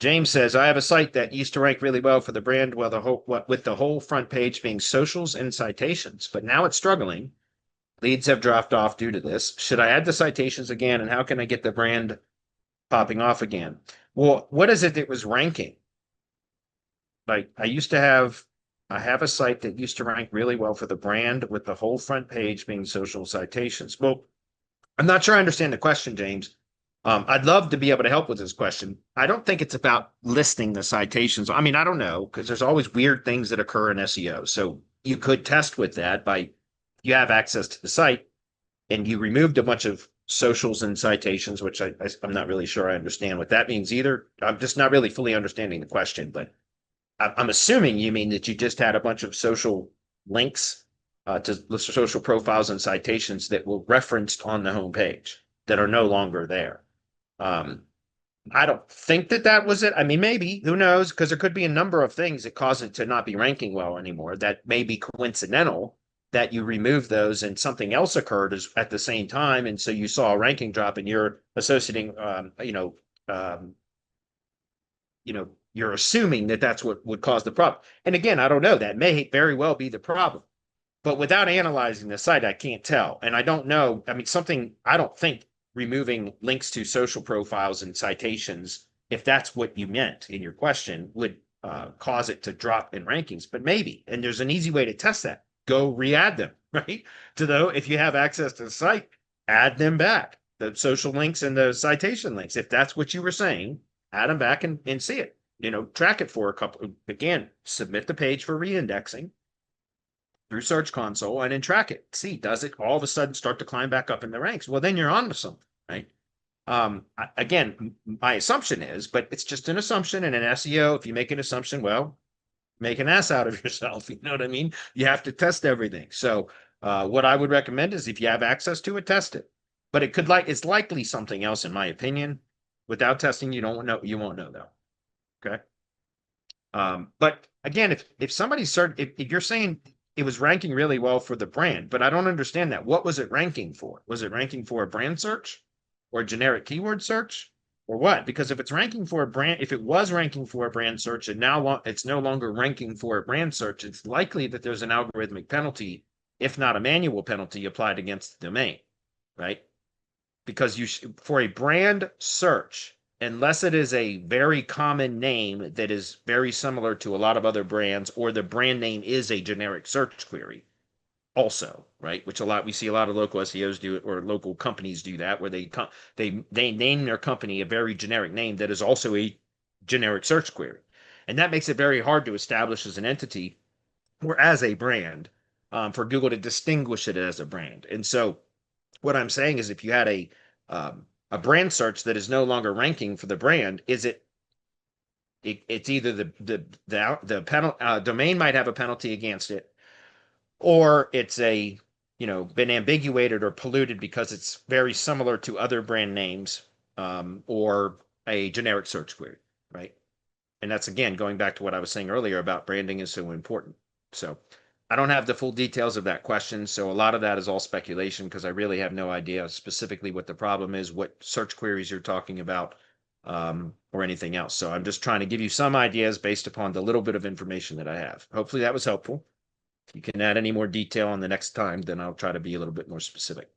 James says, I have a site that used to rank really well for the brand while with the whole front page being socials and citations, but now it's struggling. Leads have dropped off due to this. Should I add the citations again? And how can I get the brand popping off again? Well, what is it that was ranking? Like I have a site that used to rank really well for the brand with the whole front page being social citations. Well, I'm not sure I understand the question, James. I'd love to be able to help with this question. I don't think it's about listing the citations. I mean, I don't know, because there's always weird things that occur in SEO. So you could test with that by you have access to the site and you removed a bunch of socials and citations, which I'm not really sure I understand what that means either. I'm just not really fully understanding the question, but I'm assuming you mean that you just had a bunch of social links to the social profiles and citations that were referenced on the homepage that are no longer there. Um, I don't think that that was it. I mean, maybe, who knows? Because there could be a number of things that cause it to not be ranking well anymore. That may be coincidental that you remove those and something else occurred at the same time. And so you saw a ranking drop and you're associating, um, you're assuming that that's what would cause the problem. And again, I don't know. That may very well be the problem. But without analyzing the site, I can't tell. And I don't know. I mean, I don't think removing links to social profiles and citations, if that's what you meant in your question, would cause it to drop in rankings. But maybe. And there's an easy way to test that. Go re-add them, right? If you have access to the site, add them back. The social links and the citation links. If that's what you were saying, add them back and see it. Track it for a couple. Again, submit the page for reindexing through Search Console and then track it. See, does it all of a sudden start to climb back up in the ranks? Well, then you're on to something, right? Again, my assumption is, but it's just an assumption. And in SEO, if you make an assumption, well, make an ass out of yourself. You know what I mean? You have to test everything. So what I would recommend is if you have access to it, test it. But it's likely something else, in my opinion. Without testing, you won't know though. Okay. But again, if if you're saying it was ranking really well for the brand, but I don't understand that. What was it ranking for? Was it ranking for a brand search or a generic keyword search or what? Because if it's ranking for a brand, if it was ranking for a brand search and now it's no longer ranking for a brand search, it's likely that there's an algorithmic penalty, if not a manual penalty applied against the domain, right? Because for a brand search, unless it is a very common name that is very similar to a lot of other brands, or the brand name is a generic search query also, right? Which we see a lot of local SEOs do it, or local companies do that, where they name their company a very generic name that is also a generic search query. And that makes it very hard to establish as an entity or as a brand for Google to distinguish it as a brand. And so what I'm saying is if you had a brand search that is no longer ranking for the brand, it's either the domain might have a penalty against it, or it's been ambiguated or polluted because it's very similar to other brand names, or a generic search query, right? And that's again going back to what I was saying earlier about branding is so important. So I don't have the full details of that question, so a lot of that is all speculation because I really have no idea specifically what the problem is, what search queries you're talking about, or anything else. So I'm just trying to give you some ideas based upon the little bit of information that I have. Hopefully that was helpful. If you can add any more detail on the next time, then I'll try to be a little bit more specific.